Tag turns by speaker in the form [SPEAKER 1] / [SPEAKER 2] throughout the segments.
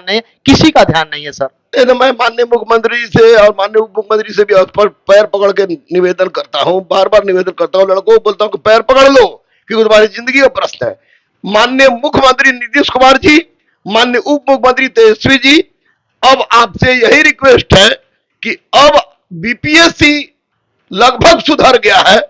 [SPEAKER 1] ध्यान नहीं है, किसी का ध्यान नहीं है सर।
[SPEAKER 2] तो मैं माननीय मुख्यमंत्री से और माननीय उप मुख्यमंत्री से भी पैर पकड़ के निवेदन करता हूं, बार बार निवेदन करता हूं, लड़कों को बोलता हूं कि पैर पकड़ लो क्योंकि तुम्हारी जिंदगी का प्रश्न है। माननीय मुख्यमंत्री नीतीश कुमार जी, माननीय उप मुख्यमंत्री तेजस्वी जी, अब आपसे यही रिक्वेस्ट है कि अब बीपीएससी लगभग सुधर गया है,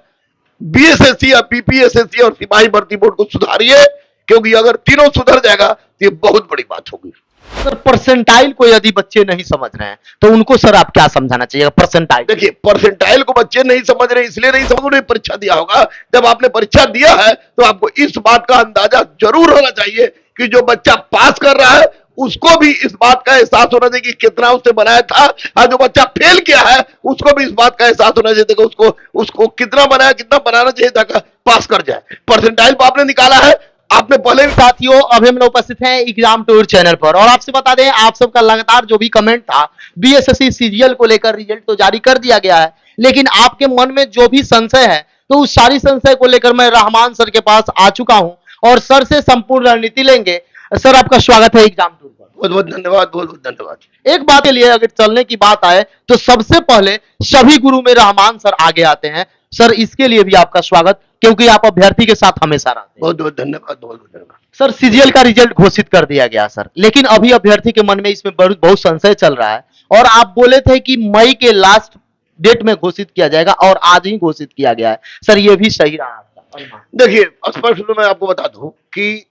[SPEAKER 2] बीएसएससी या बीपीएसएससी और सिपाही भर्ती बोर्ड को सुधारिए, क्योंकि अगर तीनों सुधर जाएगा तो ये बहुत बड़ी बात होगी।
[SPEAKER 1] सर परसेंटाइल को यदि बच्चे नहीं समझ रहे हैं तो उनको सर आप क्या समझाना चाहिए? परसेंटाइल
[SPEAKER 2] देखिए, परसेंटाइल को बच्चे नहीं समझ रहे, इसलिए नहीं समझ रहे, परीक्षा दिया होगा। जब आपने परीक्षा दिया है तो आपको इस बात का अंदाजा जरूर होना चाहिए कि जो बच्चा पास कर रहा है उसको भी इस बात का एहसास होना चाहिए कि कितना उसने बनाया था, और जो बच्चा फेल किया है उसको भी इस बात का एहसास होना चाहिए कि उसको कितना बनाया, कितना बनाना चाहिए ताकि पास कर जाए। परसेंटाइल आपने निकाला है, आपने पहले भी।
[SPEAKER 1] साथियों, अभी हम लोग उपस्थित हैं एग्जाम टूर चैनल पर और आपसे बता दें, आप सबका लगातार जो भी कमेंट था, बीएसएससी सीजीएल को लेकर रिजल्ट तो जारी कर दिया गया है, लेकिन आपके मन में जो भी संशय है तो उस सारी संशय को लेकर मैं रहमान सर के पास आ चुका हूं और सर से संपूर्ण रणनीति लेंगे। सर आपका स्वागत है एग्जाम टूर पर।
[SPEAKER 2] बहुत बहुत धन्यवाद, बहुत बहुत धन्यवाद।
[SPEAKER 1] एक बात के लिए अगर चलने की बात आए तो सबसे पहले सभी गुरु में रहमान सर आगे आते हैं। सर इसके लिए भी आपका स्वागत, क्योंकि आप अभ्यर्थी के साथ हमेशा रहते हैं।
[SPEAKER 2] बहुत बहुत धन्यवाद, बहुत बहुत धन्यवाद।
[SPEAKER 1] सर सीजीएल का रिजल्ट घोषित कर दिया गया सर, लेकिन अभी अभ्यर्थी के मन में इसमें बहुत संशय चल रहा है और आप बोले थे कि मई के लास्ट डेट में घोषित किया जाएगा और आज ही घोषित किया गया है। सर ये भी सही रहा आपका?
[SPEAKER 2] देखिए, स्पष्ट रूप में मैं आपको बता दूं कि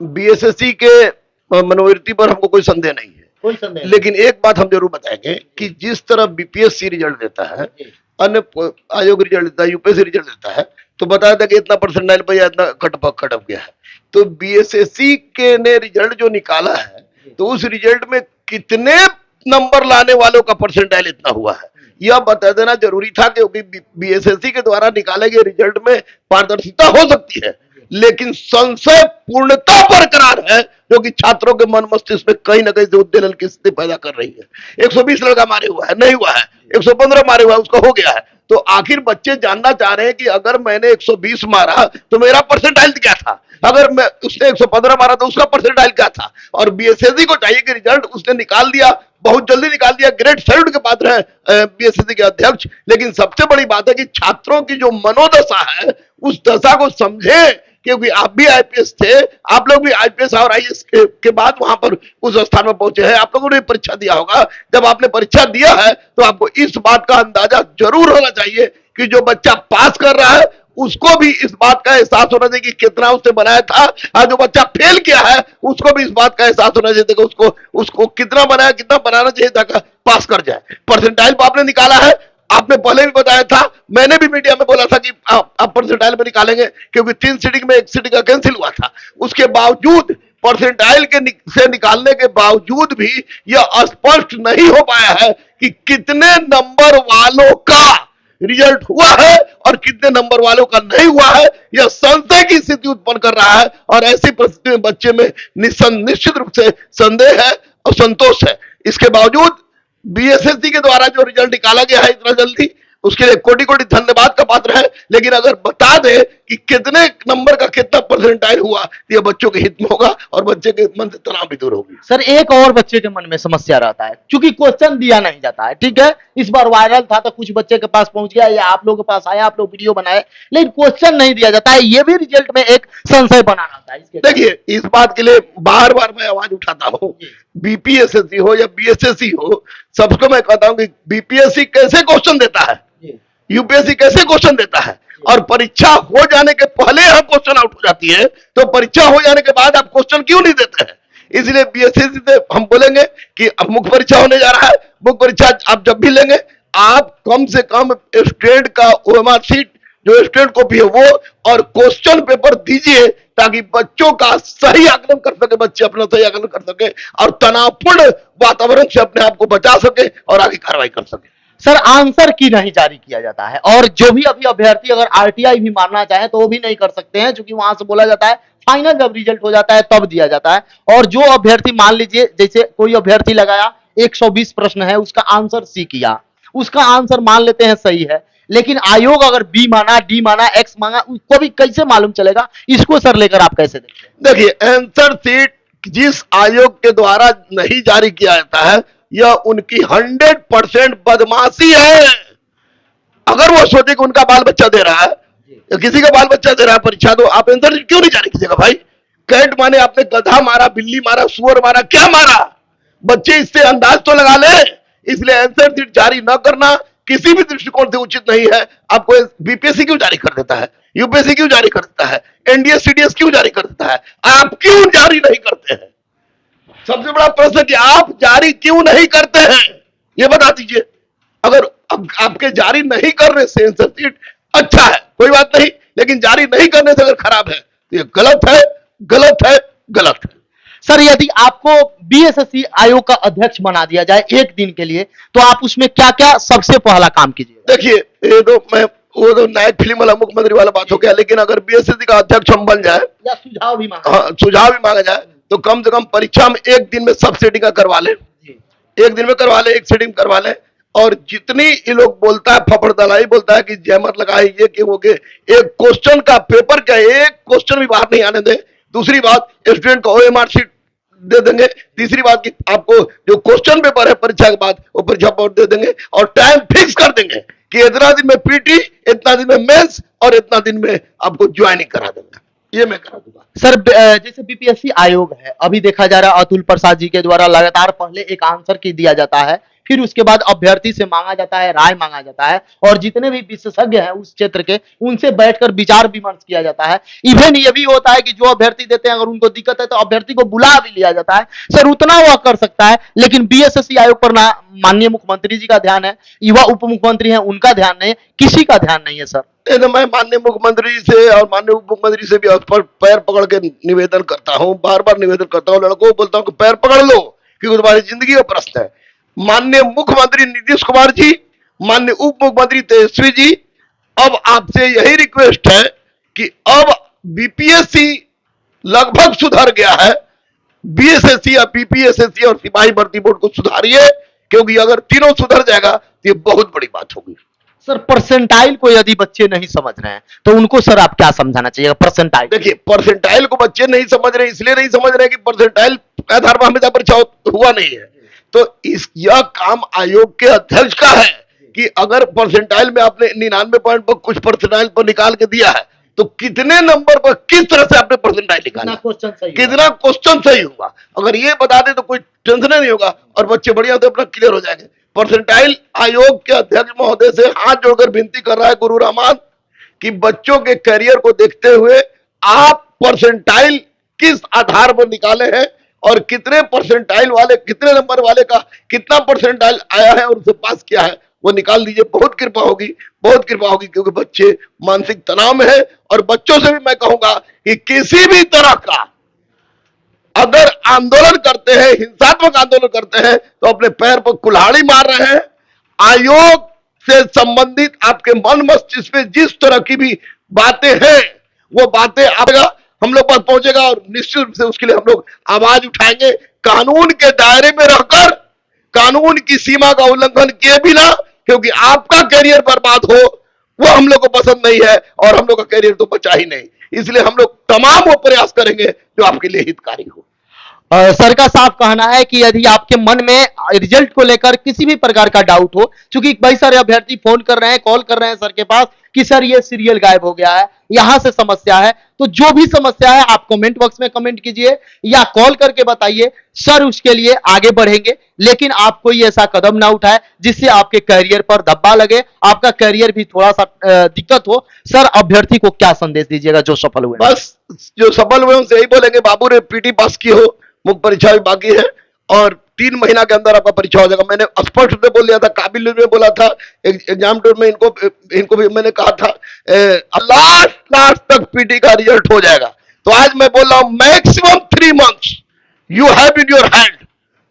[SPEAKER 2] बीएसएससी के मनोवृत्ति पर हमको कोई संदेह नहीं है,
[SPEAKER 1] कोई संदेह,
[SPEAKER 2] लेकिन एक बात हम जरूर बताएंगे कि जिस तरह बीपीएससी रिजल्ट देता है, अन्य आयोग रिजल्ट देता है, यूपीएससी रिजल्ट देता है, तो बताया था कि इतना परसेंटाइल पर या इतना कट गया है। तो बीएसएससी के ने रिजल्ट जो निकाला है तो उस रिजल्ट में कितने नंबर लाने वालों का परसेंटाइल इतना हुआ है यह बता देना जरूरी था, क्योंकि बीएसएससी के द्वारा निकाले गए रिजल्ट में पारदर्शिता हो सकती है, लेकिन संशय पूर्णता बरकरार है, जो कि छात्रों के मन मस्तिष्क में कहीं ना कहीं से उद्वेलन की स्थिति पैदा कर रही है। 120 लड़का मारे हुआ है, नहीं हुआ है, 115 मारे हुआ है, उसका हो गया है। तो आखिर बच्चे जानना चाह रहे हैं कि अगर मैंने 120 मारा तो मेरा परसेंटाइल क्या था, अगर मैं उसने 115 मारा तो उसका परसेंटाइल क्या था। और बीएसएससी को चाहिए कि रिजल्ट उसने निकाल दिया, बहुत जल्दी निकाल दिया, ग्रेट सैल्यूट के पात्र है बीएसएससी के अध्यक्ष। लेकिन सबसे बड़ी बात है कि छात्रों की जो मनोदशा है उस दशा को समझे, क्योंकि आप भी आईपीएस थे, आप लोग भी आईपीएस और आईएएस के बाद वहां पर उस स्थान में पहुंचे हैं, आप लोगों ने परीक्षा दिया होगा। जब आपने परीक्षा दिया है तो आपको इस बात का अंदाजा जरूर होना चाहिए कि जो बच्चा पास कर रहा है उसको भी इस बात का एहसास होना चाहिए कि कितना उसने बनाया था, और जो बच्चा फेल किया है उसको भी इस बात का एहसास होना चाहिए कि उसको कितना बनाया, कितना बनाना चाहिए ताकि पास कर जाए। परसेंटाइल आपने निकाला है, आपने पहले भी बताया था, मैंने भी मीडिया में बोला था कि आप परसेंटाइल में निकालेंगे, क्योंकि 3 सीटिंग में 1 सीटिंग का कैंसिल हुआ था। उसके बावजूद परसेंटाइल से निकालने के बावजूद भी यह स्पष्ट नहीं हो पाया है कि कितने नंबर वालों का रिजल्ट हुआ है और कितने नंबर वालों का नहीं हुआ है। यह संशय की स्थिति उत्पन्न कर रहा है और ऐसी परिस्थिति में बच्चे में निश्चित रूप से संदेह है और संतोष है। इसके बावजूद बीएसएससी के द्वारा जो रिजल्ट निकाला गया है इतना जल्दी, उसके लिए कोटि कोटि धन्यवाद का पात्र है। लेकिन अगर बता दे कि कितने नंबर का कितना परसेंटाइल हुआ तो यह बच्चों के हित में होगा और बच्चे के मन से तनाव भी दूर होगी।
[SPEAKER 1] सर एक और बच्चे के मन में समस्या रहता है, क्योंकि क्वेश्चन दिया नहीं जाता है, ठीक है, इस बार वायरल था तो कुछ बच्चे के पास पहुंच गया या आप लोग के पास आया, आप लोग वीडियो बनाए, लेकिन क्वेश्चन नहीं दिया जाता है, ये भी रिजल्ट में एक संशय बना रहता है।
[SPEAKER 2] देखिए, इस बात के लिए बार बार मैं आवाज उठाता हूँ, बीपीएसएससी हो या बीएसएससी हो, सबको मैं कहता हूँ कि बीपीएससी कैसे क्वेश्चन देता है, यूपीएससी कैसे क्वेश्चन देता है, और परीक्षा हो जाने के पहले हम क्वेश्चन आउट हो जाती है, तो परीक्षा हो जाने के बाद आप क्वेश्चन क्यों नहीं देते हैं। इसलिए बीएसएससी से हम बोलेंगे कि अब मुख्य परीक्षा होने जा रहा है, मुख्य परीक्षा आप जब भी लेंगे आप कम से कम स्टूडेंट का ओएमआर शीट जो स्टूडेंट कॉपी है वो और क्वेश्चन पेपर दीजिए, ताकि बच्चों का सही आकलन कर सके, बच्चे अपना सही आकलन कर सके और तनावपूर्ण वातावरण से अपने आप को बचा सके और आगे कार्रवाई कर सके।
[SPEAKER 1] सर आंसर की नहीं जारी किया जाता है, और जो भी अभी अभ्यर्थी अगर आरटीआई भी मारना चाहे तो वो भी नहीं कर सकते हैं, क्योंकि वहां से बोला जाता है फाइनल जब रिजल्ट हो जाता है तब दिया जाता है। और जो अभ्यर्थी मान लीजिए जैसे कोई अभ्यर्थी लगाया 120 प्रश्न है, उसका आंसर सी किया, उसका आंसर मान लेते हैं सही है, लेकिन आयोग अगर बी माना, डी माना, एक्स मांगा, उसको भी कैसे मालूम चलेगा? इसको सर लेकर आप कैसे देखते हैं?
[SPEAKER 2] देखिए, आंसर शीट जिस आयोग के द्वारा नहीं जारी किया जाता है, यह उनकी 100% बदमाशी है। अगर वो सोचे कि उनका बाल बच्चा दे रहा है या किसी का बाल बच्चा दे रहा है परीक्षा, तो आप आंसर शीट क्यों नहीं जारी कीजिएगा भाई? कैट माने आपने गधा मारा, बिल्ली मारा, सुअर मारा, क्या मारा? बच्चे इससे अंदाज तो लगा ले। इसलिए आंसर शीट जारी न करना किसी भी दृष्टिकोण से उचित नहीं है। आपको बीपीएससी क्यों जारी कर देता है, यूपीएससी क्यों जारी कर देता है, एनडीए सीडीएस क्यों जारी कर देता है, आप क्यों जारी नहीं करते हैं? सबसे बड़ा प्रश्न है कि आप जारी क्यों नहीं करते हैं, ये बता दीजिए। अगर आपके जारी नहीं करने से आंसर शीट अच्छा है, कोई बात नहीं, लेकिन जारी नहीं करने से अगर खराब है तो ये गलत है, गलत है, गलत है।
[SPEAKER 1] सर यदि आपको बीएसएससी आयोग का अध्यक्ष बना दिया जाए एक दिन के लिए, तो आप उसमें क्या क्या सबसे पहला काम कीजिएगा?
[SPEAKER 2] देखिए, ये तो मैं वो तो नायक फिल्म वाला मुख्यमंत्री वाला बात हो गया, लेकिन अगर बीएसएससी का अध्यक्ष हम बन जाए
[SPEAKER 1] या सुझाव भी मांगा?
[SPEAKER 2] हाँ, सुझाव भी मांगा जाए, तो कम से कम परीक्षा में एक दिन में सब सेटिंग करवा ले, एक दिन में करवा ले, एक सेटिंग करवा ले। और जितनी ये लोग बोलता है, फफड़ दलाई बोलता है कि जहमत लगाए, ये कि वो के, एक क्वेश्चन का पेपर का एक क्वेश्चन भी बाहर नहीं आने दे। दूसरी बात, स्टूडेंट को ओएमआर शीट दे देंगे। तीसरी बात कि आपको जो क्वेश्चन पेपर है परीक्षा के बाद, वो परीक्षा पेपर दे देंगे और टाइम फिक्स कर देंगे कि इतना दिन में पीटी, इतना दिन में मेंस और इतना दिन में आपको ज्वाइनिंग करा देंगे। ये मैं करा दूंगा।
[SPEAKER 1] सर जैसे बीपीएससी आयोग है, अभी देखा जा रहा है अतुल प्रसाद जी के द्वारा लगातार पहले एक आंसर की दिया जाता है, फिर उसके बाद अभ्यर्थी से मांगा जाता है, राय मांगा जाता है, और जितने भी विशेषज्ञ हैं उस क्षेत्र के, उनसे बैठकर विचार विमर्श किया जाता है। इवन ये भी होता है कि जो अभ्यर्थी देते हैं, अगर उनको दिक्कत है तो अभ्यर्थी को बुला भी लिया जाता है। सर उतना वह कर सकता है, लेकिन बीएसएससी आयोग पर ना माननीय मुख्यमंत्री जी का ध्यान है, युवा उप मुख्यमंत्री है उनका ध्यान नहीं है, किसी का ध्यान नहीं है। सर
[SPEAKER 2] तो मैं माननीय मुख्यमंत्री से और माननीय उप मुख्यमंत्री से भी पैर पकड़ के निवेदन करता हूं, बार बार निवेदन करता हूं, लड़कों को बोलता हूं कि पैर पकड़ लो, क्योंकि तुम्हारी जिंदगी का प्रश्न है। माननीय मुख्यमंत्री नीतीश कुमार जी, माननीय उप मुख्यमंत्री तेजस्वी जी, अब आपसे यही रिक्वेस्ट है कि अब बीपीएससी लगभग सुधर गया है, बीएसएससी या बीपीएसएससी और सिपाही भर्ती बोर्ड को सुधारिए, क्योंकि अगर तीनों सुधर जाएगा तो ये बहुत बड़ी बात होगी।
[SPEAKER 1] सर परसेंटाइल को यदि बच्चे नहीं समझ रहे हैं तो उनको सर आप क्या समझाना चाहिए? परसेंटाइल,
[SPEAKER 2] देखिए, परसेंटाइल को बच्चे नहीं समझ रहे, इसलिए नहीं समझ रहे कि परसेंटाइल के आधार पर हमेशा परीक्षा हुआ नहीं है। तो यह काम आयोग के अध्यक्ष का है कि अगर परसेंटाइल में आपने 99 पॉइंट पर कुछ परसेंटाइल पर निकाल के दिया है, तो कितने नंबर पर किस तरह से आपने परसेंटाइल निकाला, कितना क्वेश्चन सही हुआ, अगर ये बता दे तो कोई टेंशन नहीं होगा और बच्चे बढ़िया से अपना क्लियर हो जाएंगे। परसेंटाइल आयोग के अध्यक्ष महोदय से हाथ जोड़कर विनती कर रहा है गुरु रहमान कि बच्चों के करियर को देखते हुए आप परसेंटाइल किस आधार पर निकाले हैं और कितने परसेंटाइल वाले, कितने नंबर वाले का कितना परसेंटाइल आया है और उसे पास किया है, वो निकाल दीजिए। बहुत कृपा होगी, बहुत कृपा होगी, क्योंकि बच्चे मानसिक तनाव में है। और बच्चों से भी मैं कहूंगा कि किसी भी तरह का अगर आंदोलन करते हैं, हिंसात्मक आंदोलन करते हैं, तो अपने पैर पर कुल्हाड़ी मार रहे हैं। आयोग से संबंधित आपके मन मस्तिष्क में जिस तरह की भी बातें हैं, वो बातें आएगा, हम लोग पास पहुंचेगा और निश्चित रूप से उसके लिए हम लोग आवाज उठाएंगे। कानून के दायरे में रहकर, कानून की सीमा का उल्लंघन किए बिना, क्योंकि आपका करियर बर्बाद हो वो हम लोग को पसंद नहीं है और हम लोग का करियर तो बचा ही नहीं। इसलिए हम लोग तमाम वो प्रयास करेंगे जो आपके लिए हितकारी हो।
[SPEAKER 1] सर का साफ कहना है कि यदि आपके मन में रिजल्ट को लेकर किसी भी प्रकार का डाउट हो, क्योंकि कई सारे अभ्यर्थी फोन कर रहे हैं, कॉल कर रहे हैं सर के पास कि सर ये सीरियल गायब हो गया है, यहां से समस्या है, तो जो भी समस्या है आप कमेंट बॉक्स में कमेंट कीजिए या कॉल करके बताइए, सर उसके लिए आगे बढ़ेंगे। लेकिन आप कोई ऐसा कदम ना उठाए जिससे आपके करियर पर धब्बा लगे, आपका करियर भी थोड़ा सा दिक्कत हो। सर अभ्यर्थी को क्या संदेश दीजिएगा जो सफल हुए?
[SPEAKER 2] बस जो सफल हुए उनसे यही बोलेंगे, बाबू रे पीटी पास की हो, मुख्य परीक्षा भी बाकी है और 3 महीना के अंदर आपका परीक्षा हो जाएगा। मैंने स्पष्ट रूप से बोल दिया था, काबिल में बोला था, एग्जाम टूर में इनको भी मैंने कहा था लास्ट तक पीटी का रिजल्ट हो जाएगा। तो आज मैं बोल रहा हूं maximum 3 months you have in your hand.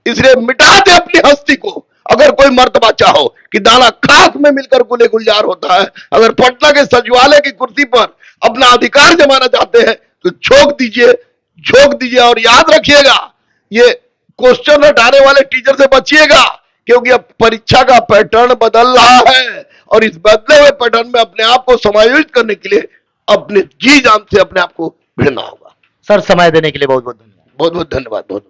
[SPEAKER 2] इसलिए मिटा दे अपनी हस्ती को। अगर कोई मर्तबा चाहो कि दाना खाक में मिलकर गुले गुलजार होता है, अगर पटना के सचिवालय की कुर्सी पर अपना अधिकार जमाना चाहते हैं तो झोंक दीजिए, झोंक दीजिए। और याद रखिएगा, ये क्वेश्चन हटाने वाले टीचर से बचिएगा, क्योंकि अब परीक्षा का पैटर्न बदल रहा है और इस बदले हुए पैटर्न में अपने आप को समायोजित करने के लिए अपने जी जान से अपने आप को भिड़ना होगा।
[SPEAKER 1] सर समय देने के लिए बहुत बहुत धन्यवाद।
[SPEAKER 2] बहुत बहुत धन्यवाद बहुत